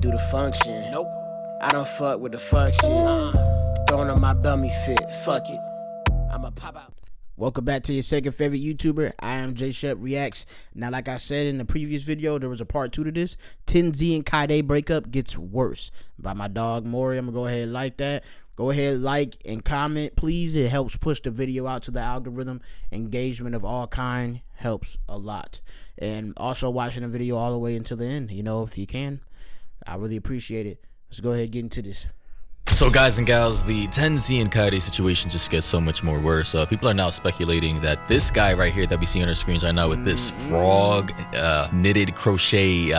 do the function. Nope. I don't fuck with the fuck shit. Throwing on my dummy fit. Fuck it. I'ma pop out. Welcome back to your second favorite YouTuber. I am J Shep Reacts. Now, like I said in the previous video, there was a part 2 to this. TenZ and Kydae breakup gets worse. By my dog Maury. I'm gonna go ahead and like that. Go ahead, like and comment, please. It helps push the video out to the algorithm. Engagement of all kind helps a lot. And also watching the video all the way until the end, you know, if you can. I really appreciate it. Let's go ahead and get into this. So guys and gals, the TenZ and Kydae situation just gets so much more worse. People are now speculating that this guy right here that we see on our screens right now with this frog knitted crochet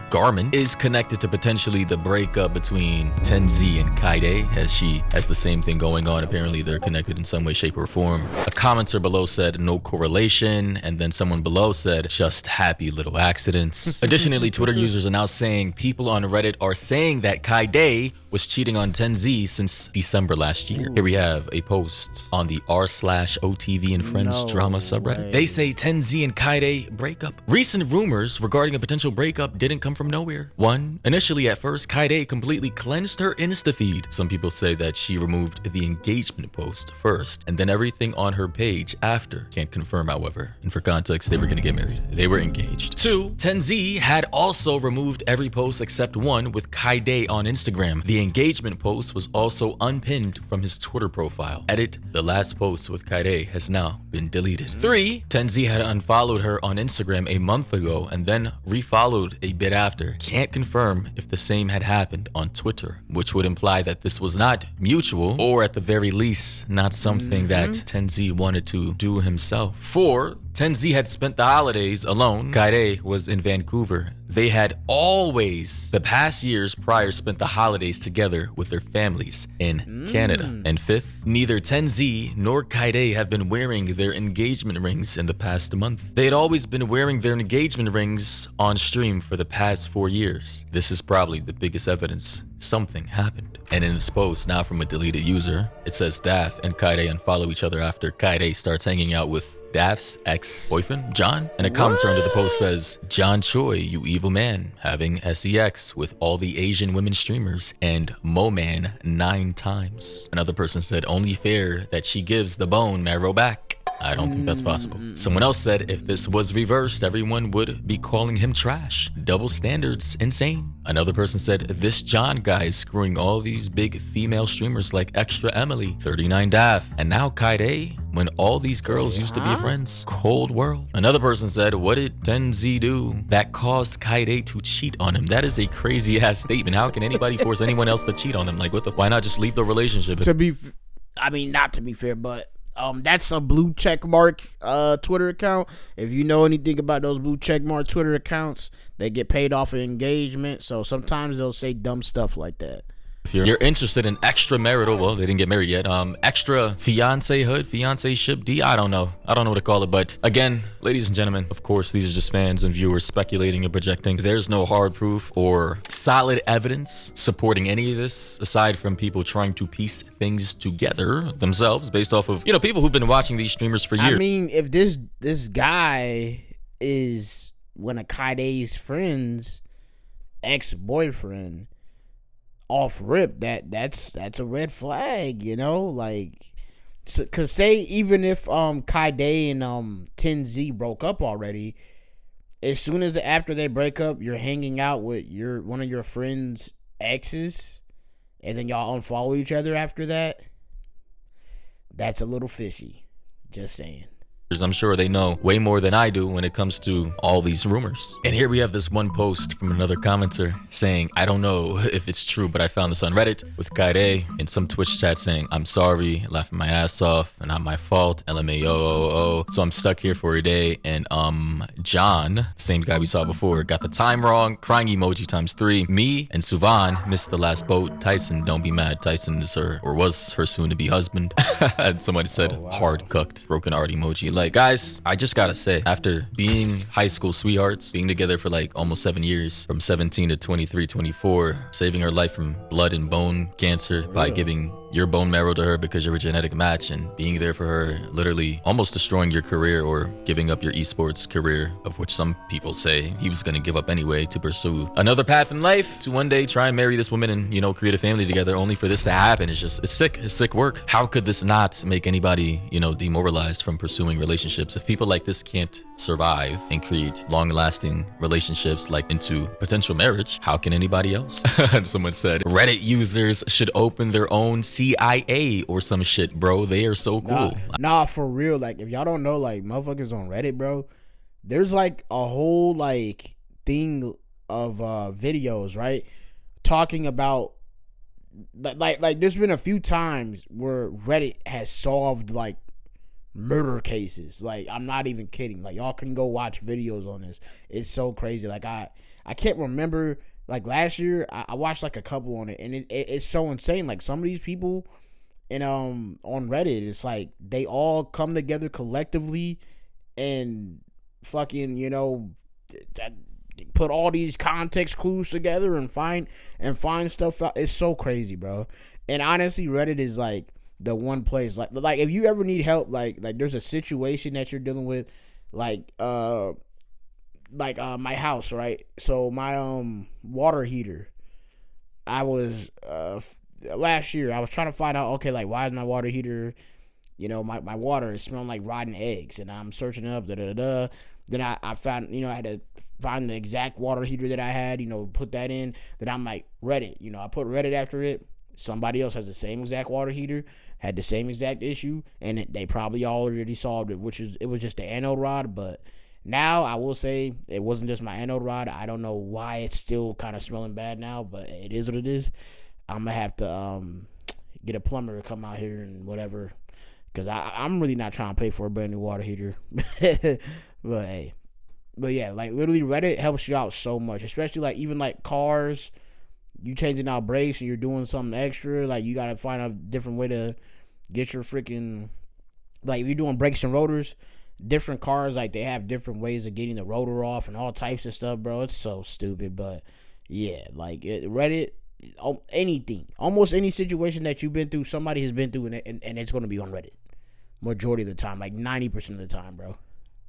garment is connected to potentially the breakup between TenZ and Kydae, as she has the same thing going on. Apparently they're connected in some way, shape, or form. A commenter below said no correlation, and then someone below said just happy little accidents. Additionally, Twitter users are now saying people on Reddit are saying that Kydae was cheating on TenZ since December last year. Here we have a post on the r/OTV and Friends drama subreddit. They say TenZ and Kydae breakup. Recent rumors regarding a potential breakup didn't come from nowhere. 1. Initially at first, Kydae completely cleansed her Insta feed. Some people say that she removed the engagement post first and then everything on her page after. Can't confirm, however. And for context, they were gonna get married. They were engaged. 2. TenZ had also removed every post except one with Kydae on Instagram. The engagement post was also unpinned from his Twitter profile. Edit: the last post with Kydae has now been deleted. 3. TenZ had unfollowed her on Instagram a month ago and then refollowed a bit after. Can't confirm if the same had happened on Twitter, which would imply that this was not mutual, or at the very least, not something that TenZ wanted to do himself. 4. TenZ had spent the holidays alone. Kydae was in Vancouver. They had always, the past years prior, spent the holidays together with their families in Canada. And 5th, neither TenZ nor Kydae have been wearing their engagement rings in the past month. They had always been wearing their engagement rings on stream for the past 4 years. This is probably the biggest evidence something happened. And in this post, now from a deleted user, it says Daph and Kydae unfollow each other after Kydae starts hanging out with Daph's ex-boyfriend, John. And a commenter under the post says, John Choi, you evil man, having sex with all the Asian women streamers and Mo-Man 9 times. Another person said, only fair that she gives the bone marrow back. I don't think that's possible. Someone else said if this was reversed, everyone would be calling him trash. Double standards, insane. Another person said, this John guy is screwing all these big female streamers like Extra Emily, 39 Daph, and now Kydae, when all these girls used to be friends. Cold world. Another person said, what did TenZ do that caused Kydae to cheat on him? That is a crazy ass statement. How can anybody force anyone else to cheat on them? Like, what the, why not just leave the relationship? Not to be fair, but that's a blue check mark Twitter account. If you know anything about those blue check mark Twitter accounts, they get paid off of engagement. So sometimes they'll say dumb stuff like that. If you're interested in extramarital, well, they didn't get married yet, extra fiance-hood, fiance-ship D, I don't know what to call it. But again, ladies and gentlemen, of course, these are just fans and viewers speculating and projecting. There's no hard proof or solid evidence supporting any of this, aside from people trying to piece things together themselves based off of, you know, people who've been watching these streamers for years. I mean, if this guy is one of Kydae's friends' ex-boyfriend, off rip, that's a red flag, you know, like, cause say even if Kydae and TenZ broke up already, as soon as after they break up, you're hanging out with one of your friends' exes, and then y'all unfollow each other after that, that's a little fishy. Just saying. I'm sure they know way more than I do when it comes to all these rumors. And here we have this one post from another commenter saying, I don't know if it's true, but I found this on Reddit with Kydae in some Twitch chat saying, I'm sorry, laughing my ass off, and not my fault, LMAO. So I'm stuck here for a day. And John, same guy we saw before, got the time wrong, crying emoji ×3. Me and Suvan missed the last boat. Tyson, don't be mad. Tyson is her, or was her soon-to-be husband. And somebody said, hard cooked, broken heart emoji. Like, guys, I just gotta say, after being high school sweethearts, being together for like almost 7 years, from 17 to 23, 24, saving her life from blood and bone cancer by giving your bone marrow to her because you're a genetic match, and being there for her, literally almost destroying your career or giving up your esports career, of which some people say he was going to give up anyway to pursue another path in life, to one day try and marry this woman and, you know, create a family together, only for this to happen. It's sick. It's sick work. How could this not make anybody, you know, demoralized from pursuing relationships? If people like this can't survive and create long-lasting relationships, like into potential marriage, how can anybody else? And someone said Reddit users should open their own CIA or some shit, bro. They are so cool. Nah, for real. Like, if y'all don't know, like, motherfuckers on Reddit, bro, there's like a whole like thing of videos, right, talking about like there's been a few times where Reddit has solved like murder cases. Like, I'm not even kidding. Like, y'all can go watch videos on this. It's so crazy. Like, I can't remember, like, last year I watched like a couple on it, and it's so insane. Like, some of these people and on Reddit, it's like they all come together collectively and fucking, you know, put all these context clues together and find stuff out. It's so crazy, bro. And honestly, Reddit is like the one place, like if you ever need help, like there's a situation that you're dealing with, like my house, right? So my water heater, I was last year I was trying to find out, okay, like, why is my water heater, you know, my water is smelling like rotten eggs, and I'm searching it up, Then I found, you know, I had to find the exact water heater that I had, you know, put that in. Then I'm like, Reddit, you know, I put Reddit after it. Somebody else has the same exact water heater, had the same exact issue, and they probably already solved it, it was just the anode rod. But now I will say it wasn't just my anode rod. I don't know why it's still kind of smelling bad now, but it is what it is. I'm going to have to get a plumber to come out here and whatever, because I'm really not trying to pay for a brand new water heater. But hey, but yeah, like, literally Reddit helps you out so much, especially like even like cars. You changing out brakes and you're doing something extra, like, you gotta find a different way to get your freaking, like, if you're doing brakes and rotors, different cars, like, they have different ways of getting the rotor off and all types of stuff, bro. It's so stupid. But yeah, like, Reddit, anything, almost any situation that you've been through, somebody has been through, and it's gonna be on Reddit majority of the time, like 90% of the time, bro.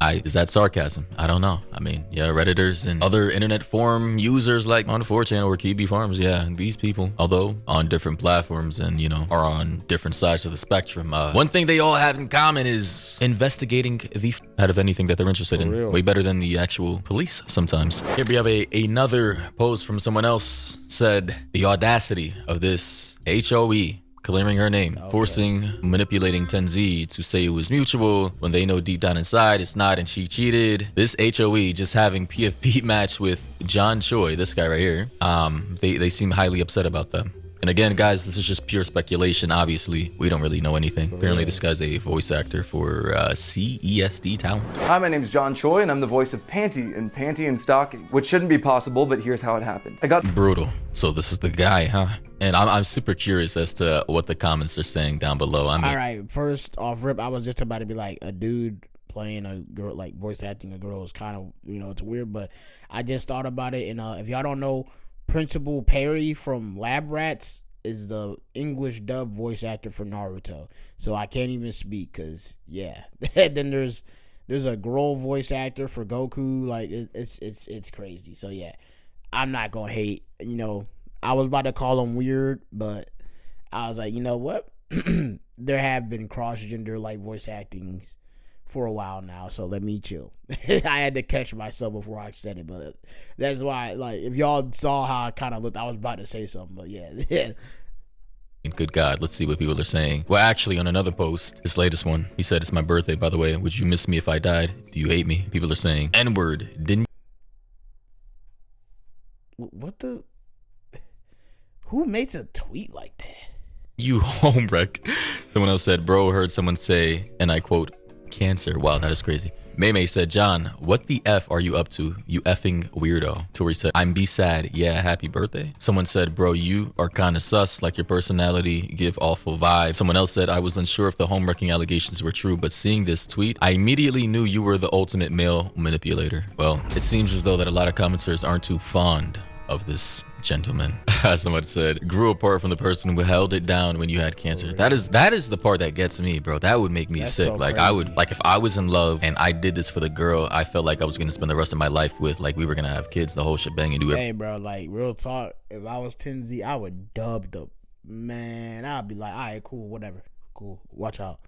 Is that sarcasm? I don't know. I mean, yeah, Redditors and other internet forum users like on 4chan or Kydae Farms, yeah, these people, although on different platforms and, you know, are on different sides of the spectrum, one thing they all have in common is investigating the out of anything that they're interested in. Way better than the actual police sometimes. Here we have another post from someone else. Said, the audacity of this HOE clearing her name, manipulating TenZ to say it was mutual when they know deep down inside it's not, and she cheated. This HOE just having PFP match with John Choi, this guy right here, they seem highly upset about them. And again, guys, this is just pure speculation. Obviously, we don't really know anything. Apparently, this guy's a voice actor for CESD talent. Hi, my name's John Choi, and I'm the voice of Panty in Panty and Stocking, which shouldn't be possible, but here's how it happened. I got brutal. So this is the guy, huh? And I'm super curious as to what the comments are saying down below. I mean, all right, first off rip, I was just about to be like, a dude playing a girl, like voice acting a girl, is kind of, you know, it's weird, but I just thought about it. And if y'all don't know, Principal Perry from Lab Rats is the English dub voice actor for Naruto. So I can't even speak, because yeah. Then there's a girl voice actor for Goku. Like, it's crazy. So yeah, I'm not gonna hate. You know, I was about to call him weird, but I was like, you know what? There have been cross-gender like voice actings for a while now, so let me chill. I had to catch myself before I said it, but that's why, like, if y'all saw how I kind of looked, I was about to say something, but yeah. Good God, let's see what people are saying. Well, actually, on another post, this latest one, he said, it's my birthday, by the way. Would you miss me if I died? Do you hate me? People are saying, N-word, didn't... What the... Who makes a tweet like that? You home wreck. Someone else said, bro, heard someone say, and I quote, cancer. Wow, that is crazy. Maymay said, John, what the F are you up to, you effing weirdo? Tori said, I'm be sad. Yeah, happy birthday. Someone said, bro, you are kind of sus, like your personality give awful vibes. Someone else said, I was unsure if the home wrecking allegations were true, but seeing this tweet, I immediately knew you were the ultimate male manipulator. Well, it seems as though that a lot of commenters aren't too fond of this gentleman. Someone said, grew apart from the person who held it down when you had cancer. That is the part that gets me, bro. That would make me sick. So like crazy. I would, like if I was in love and I did this for the girl I felt like I was gonna spend the rest of my life with, like we were gonna have kids, the whole shebang, and do it. Hey, bro, like real talk. If I was TenZ, I would dub the man. I'd be like, all right, cool, whatever, cool. Watch out.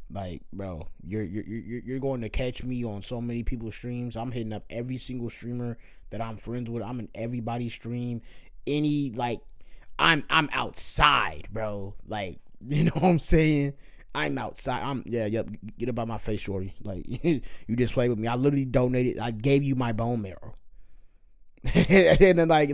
Like, bro, you're going to catch me on so many people's streams. I'm hitting up every single streamer that I'm friends with. I'm in everybody's stream. I'm outside, bro. Like, you know what I'm saying? I'm outside. Get up out my face, shorty. Like, you just play with me. I literally donated. I gave you my bone marrow. And then like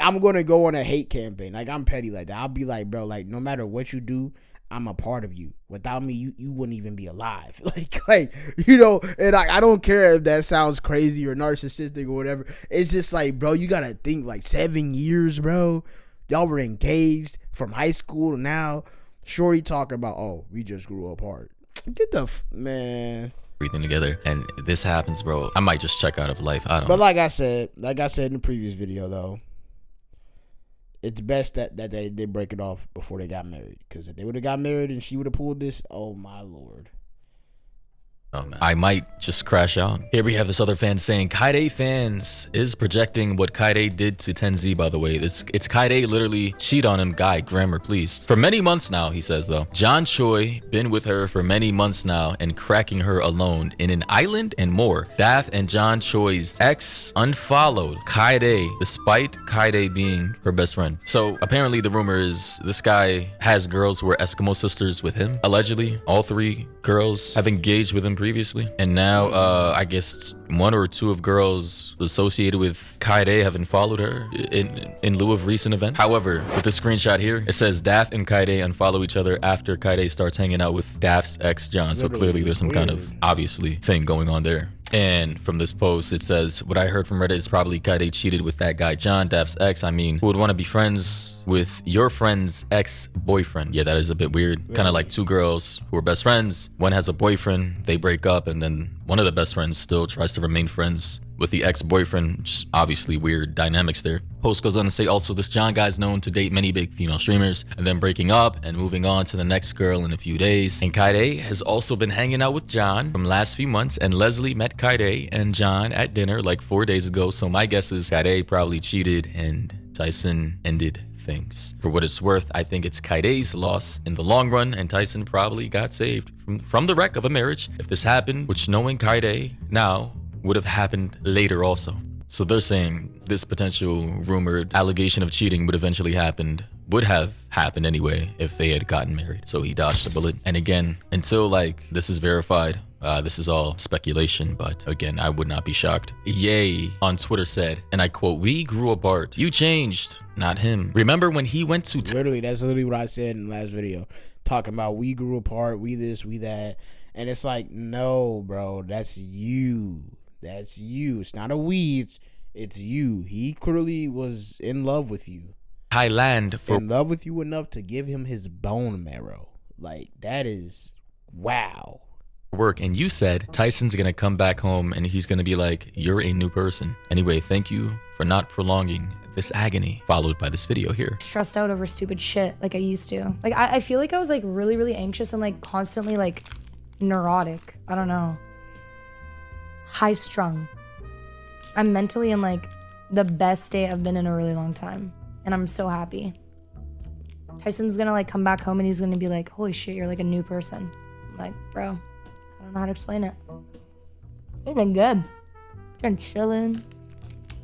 I'm gonna go on a hate campaign. Like, I'm petty like that. I'll be like, bro, like no matter what you do, I'm a part of you. Without me, you wouldn't even be alive. Like you know, and I don't care if that sounds crazy or narcissistic or whatever. It's just like, bro, you gotta think like 7 years, bro. Y'all were engaged from high school to now. Shorty talking about, oh, we just grew apart. Get the man. Everything together, and this happens, bro. I might just check out of life. I don't But know. like I said in the previous video, though, it's best that they break it off before they got married. Because if they would have got married and she would have pulled this, oh my lord. Oh, man. I might just crash out. Here we have this other fan saying, Kydae fans is projecting what Kydae did to TenZ, by the way. It's Kydae literally cheat on him. Guy, grammar, please. For many months now, he says, though. John Choi been with her for many months now and cracking her alone in an island and more. Daph and John Choi's ex unfollowed Kydae despite Kydae being her best friend. So apparently the rumor is this guy has girls who are Eskimo sisters with him. Allegedly, all 3 girls have engaged with him previously, and now I guess 1 or 2 of girls associated with Kydae haven't followed her in lieu of recent events. However, with the screenshot here, it says Daph and Kydae unfollow each other after Kydae starts hanging out with Daph's ex John. So clearly there's some kind of obviously thing going on there. And from this post, it says, what I heard from Reddit is probably Kydae cheated with that guy John, Daph's ex. I mean, who would want to be friends with your friend's ex-boyfriend? Yeah, that is a bit weird. Kind of like 2 girls who are best friends. One has a boyfriend, they break up, and then one of the best friends still tries to remain friends with the ex-boyfriend. Just obviously weird dynamics there. Post goes on to say, also, this John guy's known to date many big female streamers and then breaking up and moving on to the next girl in a few days. And Kydae has also been hanging out with John from last few months, and Leslie met Kydae and John at dinner like 4 days ago. So my guess is Kydae probably cheated and Tyson ended things. For what it's worth, I think it's Kydae's loss in the long run, and Tyson probably got saved from the wreck of a marriage if this happened, which knowing Kydae now would have happened later also. So they're saying this potential rumored allegation of cheating would have happened anyway if they had gotten married. So he dodged the bullet. And again, until like this is verified, this is all speculation, but again, I would not be shocked. Yay on Twitter said, and I quote, "We grew apart. You changed, not him. Remember when he went to..." Literally, that's literally what I said in the last video. Talking about we grew apart, we this, we that. And it's like, no, bro, that's you. That's you. It's not a we, it's you. He clearly was in love with you. Thailand for in love with you enough to give him his bone marrow. Like, that is wow. Work, and you said Tyson's gonna come back home and he's gonna be like, you're a new person. Anyway, thank you for not prolonging this agony, followed by this video here. Stressed out over stupid shit like I used to. Like, I feel like I was like really anxious and like constantly like neurotic. I don't know. High strung. I'm mentally in like the best state I've been in a really long time, and I'm so happy. Tyson's gonna like come back home and he's gonna be like, holy shit, you're like a new person. I'm like, bro, I don't know how to explain it. It's been good. Been chilling.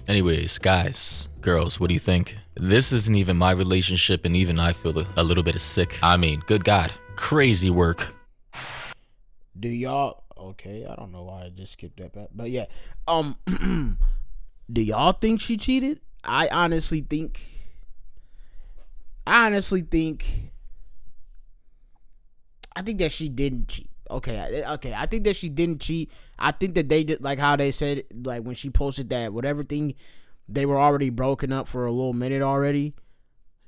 Anyways, guys, girls, what do you think? This isn't even my relationship, and even I feel a little bit of sick. I mean, good God, crazy work. Do y'all... Okay, I don't know why I just skipped that back. But yeah, do y'all think she cheated? I honestly think that she didn't cheat. Okay, I think that she didn't cheat. I think that they did, like how they said, like when she posted that whatever thing, they were already broken up for a little minute already.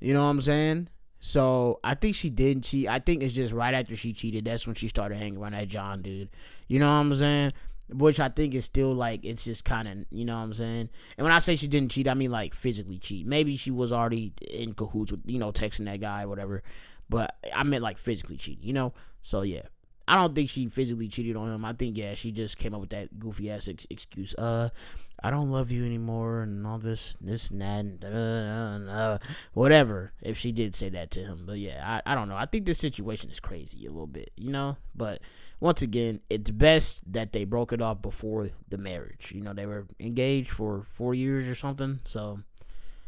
You know what I'm saying? So I think she didn't cheat. I think it's just right after she cheated, that's when she started hanging around that John dude. You know what I'm saying? which I think is still like, it's just kind of, you know what I'm saying? And when I say she didn't cheat, I mean like physically cheat. Maybe she was already in cahoots with, you know, texting that guy or whatever, but I meant like physically cheating, you know? So yeah, I don't think she physically cheated on him. I think, yeah, she just came up with that goofy ass excuse. I don't love you anymore and all this and that, and whatever. If she did say that to him, but yeah, I don't know. I think this situation is crazy a little bit, you know. But once again, it's best that they broke it off before the marriage. You know, they were engaged for 4 years or something. So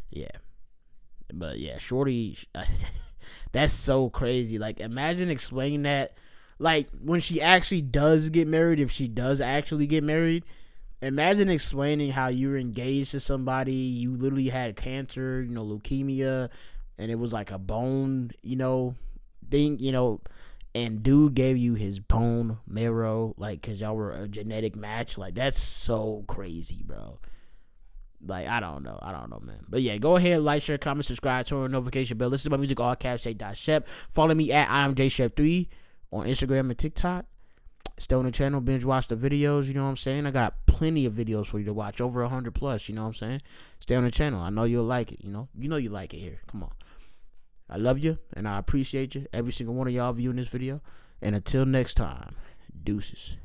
yeah, but yeah, shorty, that's so crazy. Like, imagine explaining that. Like, when she actually does get married, if she does actually get married, imagine explaining how you were engaged to somebody, you literally had cancer, you know, leukemia, and it was like a bone, you know, thing, you know, and dude gave you his bone marrow, like, because y'all were a genetic match. Like, that's so crazy, bro. Like, I don't know, man. But yeah, go ahead, like, share, comment, subscribe, turn on notification bell. Listen to my music, all caps, Shep. Follow me at IamJShep3 on Instagram and TikTok. Stay on the channel, binge watch the videos, you know what I'm saying? I got plenty of videos for you to watch, over 100 plus, you know what I'm saying? Stay on the channel. I know you'll like it, you know? You know you like it here. Come on. I love you, and I appreciate you, every single one of y'all viewing this video. And until next time, deuces.